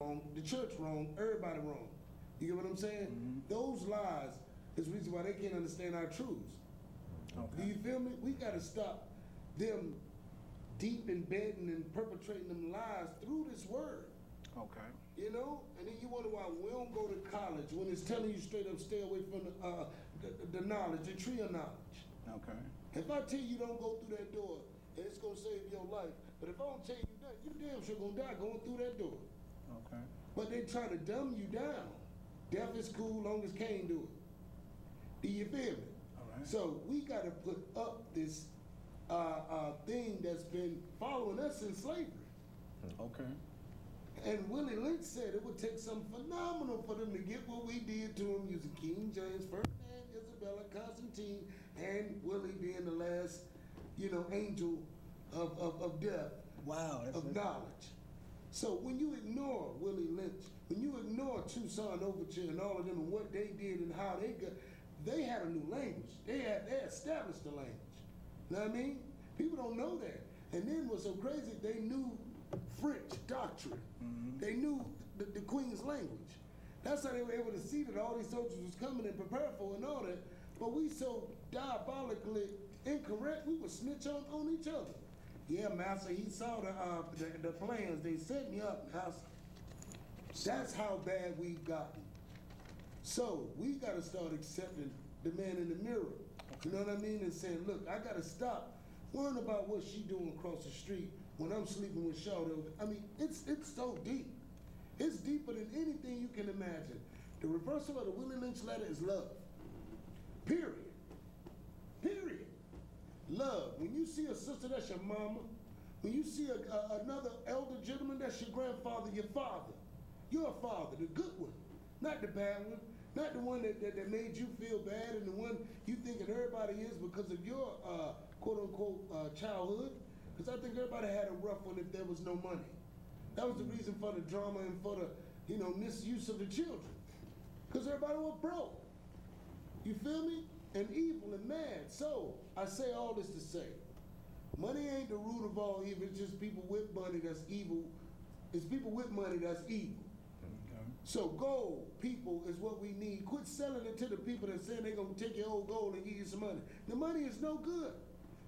wrong, the church wrong, everybody wrong. You get what I'm saying? Mm-hmm. Those lies is the reason why they can't understand our truths. Okay. Do you feel me? We got to stop them deep embedding and perpetrating them lies through this word. Okay. You know? And then you wonder why we don't go to college when it's telling you straight up stay away from the knowledge, the tree of knowledge. Okay. If I tell you don't go through that door, and it's going to save your life, but if I don't tell you that, you damn sure going to die going through that door. Okay. But they try to dumb you down. Death is cool, long as Cain do it. Do you feel me? All right. So we got to put up this thing that's been following us in slavery. Okay. And Willie Lynch said it would take something phenomenal for them to get what we did to them using King James, Ferdinand, Isabella, Constantine, and Willie being the last, angel of death, Wow. of knowledge. So when you ignore Willie Lynch, when you ignore Tucson Overture and all of them and what they did and how they had a new language. They established the language. You know what I mean? People don't know that. And then what's so crazy, they knew French doctrine. Mm-hmm. They knew the Queen's language. That's how they were able to see that all these soldiers was coming and prepared for and all that. But we so diabolically incorrect, we would snitch on each other. Yeah, master, he saw the plans. They set me up, master. That's how bad we've gotten. So we got to start accepting the man in the mirror. You know what I mean? And saying, look, I got to stop worrying about what she doing across the street when I'm sleeping with Shawty. I mean, it's so deep. It's deeper than anything you can imagine. The reversal of the Willie Lynch letter is love. Period. Period. Love. When you see a sister, that's your mama. When you see another elder gentleman, that's your grandfather, your father. Your father, the good one, not the bad one. Not the one that made you feel bad and the one you think that everybody is because of your quote-unquote childhood. Because I think everybody had a rough one if there was no money. That was the reason for the drama and for the misuse of the children. Because everybody was broke. You feel me? And evil and mad. So I say all this to say, money ain't the root of all evil. It's just people with money that's evil. It's people with money that's evil. Okay. So gold, people, is what we need. Quit selling it to the people that saying they're going to take your old gold and give you some money. The money is no good.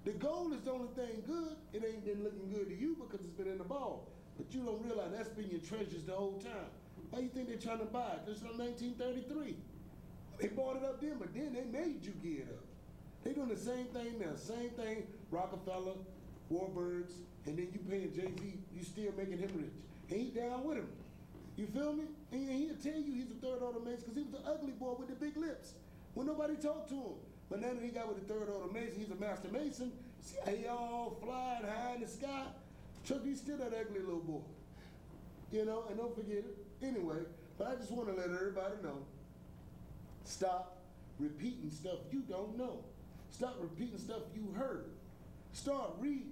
The gold is the only thing good. It ain't been looking good to you because it's been in the ball. But you don't realize that's been your treasures the whole time. Why you think they're trying to buy it? This is from 1933. They bought it up then, but then they made you get it up. They doing the same thing now. Same thing, Rockefeller, Warbirds, and then you paying Jay-Z, you still making him rich. And he down with him. You feel me? And he'll tell you he's a third order Mason because he was the ugly boy with the big lips when nobody talked to him. But now that he got with the third order Mason, he's a master Mason. See how he all flying high in the sky? Trust me, he's still that ugly little boy. And don't forget it. Anyway, but I just want to let everybody know, stop repeating stuff you don't know. Stop repeating stuff you heard. Start reading.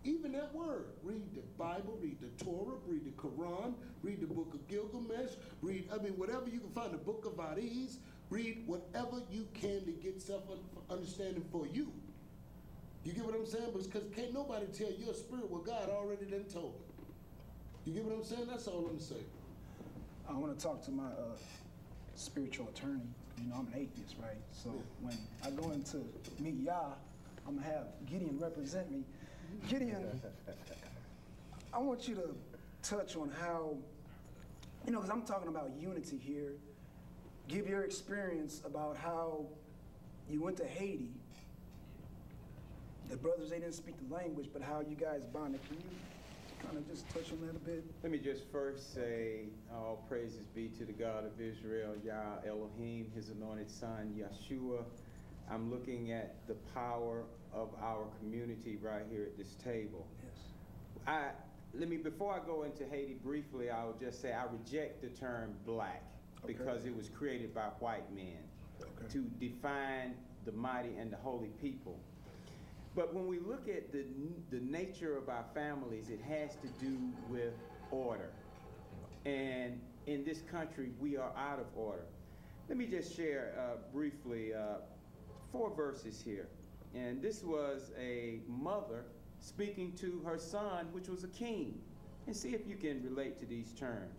Even that word, read the Bible, read the Torah, read the Quran, read the book of Gilgamesh, whatever you can find, the book of Adiz, read whatever you can to get self-understanding for you. You get what I'm saying? Because can't nobody tell your spirit what God already done told. You get what I'm saying? That's all I'm saying. I want to talk to my spiritual attorney. I'm an atheist, right? So when I go into meet Yah, I'm going to have Gideon represent me. Gideon, I want you to touch on how, because I'm talking about unity here. Give your experience about how you went to Haiti. The brothers, they didn't speak the language, but how you guys bonded. Can you kind of just touch on that a bit? Let me just first say, all praises be to the God of Israel, Yah Elohim, his anointed son, Yeshua. I'm looking at the power of our community right here at this table. Yes. Before I go into Haiti briefly, I will just say I reject the term black because it was created by white men to define the mighty and the holy people. But when we look at the nature of our families, it has to do with order. And in this country, we are out of order. Let me just share briefly 4 verses here. And this was a mother speaking to her son, which was a king. And see if you can relate to these terms.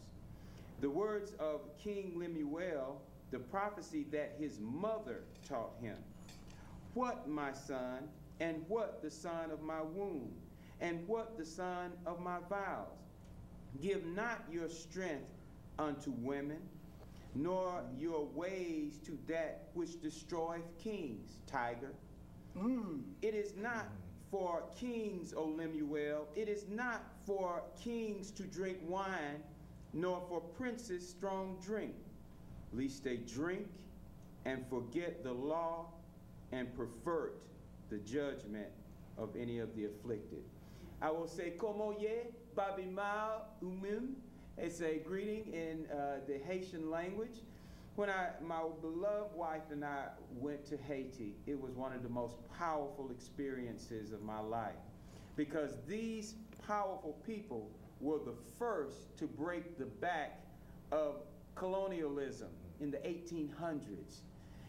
The words of King Lemuel, the prophecy that his mother taught him. What, my son, and what the son of my womb, and what the son of my vows? Give not your strength unto women, nor your ways to that which destroyeth kings, tiger. It is not for kings, O Lemuel, it is not for kings to drink wine, nor for princes strong drink, lest they drink and forget the law and pervert the judgment of any of the afflicted. I will say, Como ye, babi mal umim. It's a greeting in the Haitian language. When my beloved wife and I went to Haiti, it was one of the most powerful experiences of my life, because these powerful people were the first to break the back of colonialism in the 1800s.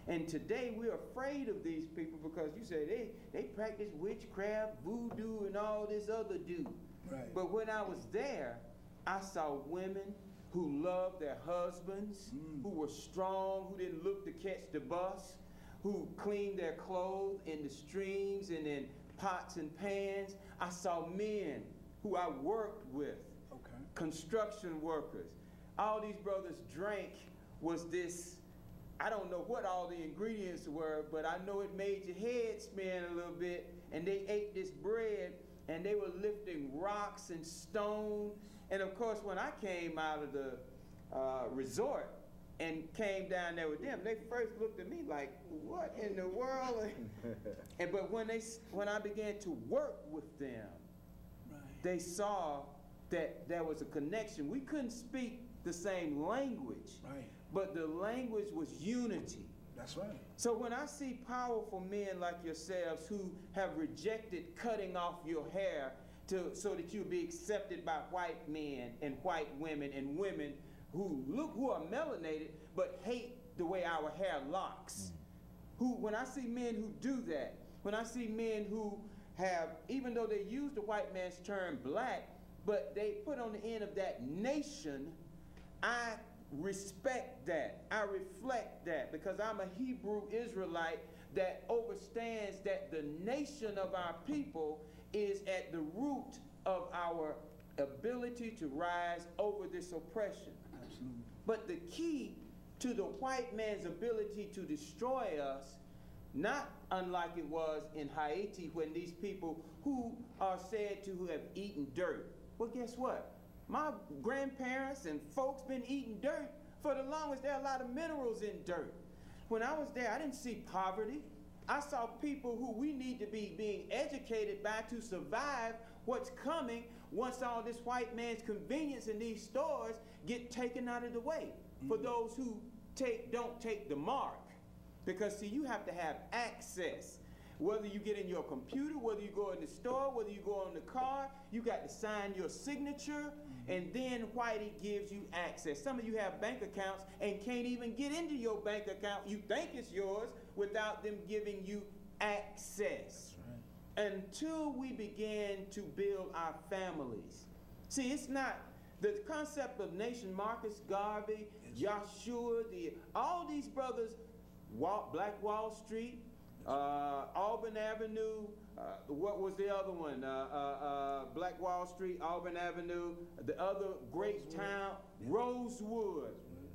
And today we're afraid of these people because you say they practice witchcraft, voodoo, and all this other do. Right. But when I was there, I saw women who loved their husbands, who were strong, who didn't look to catch the bus, who cleaned their clothes in the streams and in pots and pans. I saw men who I worked with, construction workers. All these brothers drank was this, I don't know what all the ingredients were, but I know it made your head spin a little bit, and they ate this bread, and they were lifting rocks and stone. And of course, when I came out of the resort and came down there with them, they first looked at me like, what in the world? But when I began to work with them, they saw that there was a connection. We couldn't speak the same language, but the language was unity. That's right. So when I see powerful men like yourselves who have rejected cutting off your hair so that you'll be accepted by white men and white women and women who are melanated but hate the way our hair locks. When I see men who do that, when I see men who have, even though they use the white man's term black, but they put on the end of that nation, I respect that. I reflect that, because I'm a Hebrew Israelite that understands that the nation of our people is at the root of our ability to rise over this oppression. Absolutely. But the key to the white man's ability to destroy us, not unlike it was in Haiti when these people who are said to have eaten dirt. Well, guess what? My grandparents and folks been eating dirt for the longest. There are a lot of minerals in dirt. When I was there, I didn't see poverty. I saw people who we need to be being educated by to survive what's coming once all this white man's convenience in these stores get taken out of the way. For those who don't take the mark. Because see, you have to have access. Whether you get in your computer, whether you go in the store, whether you go in the car, you got to sign your signature, and then Whitey gives you access. Some of you have bank accounts and can't even get into your bank account. You think it's yours without them giving you access. Right. Until we begin to build our families. See, it's not the concept of nation. Marcus Garvey, Joshua, all these brothers, Black Wall Street, Auburn Avenue, what was the other one? Black Wall Street, Auburn Avenue, the other great town, Rosewood.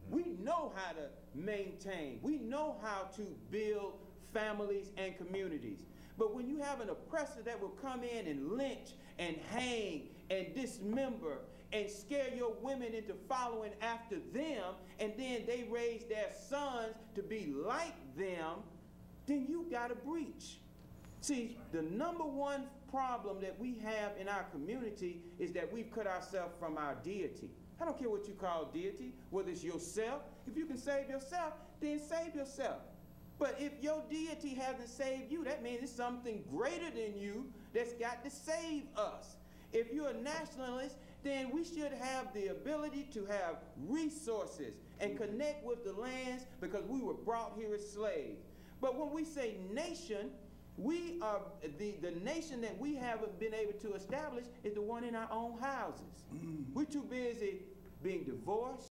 We know how to maintain. We know how to build families and communities. But when you have an oppressor that will come in and lynch and hang and dismember and scare your women into following after them, and then they raise their sons to be like them, then you got a breach. See, the number one problem that we have in our community is that we've cut ourselves from our deity. I don't care what you call deity, whether it's yourself. If you can save yourself, then save yourself. But if your deity hasn't saved you, that means it's something greater than you that's got to save us. If you're a nationalist, then we should have the ability to have resources and connect with the lands, because we were brought here as slaves. But when we say nation, we are the nation that we haven't been able to establish is the one in our own houses. We're too busy being divorced,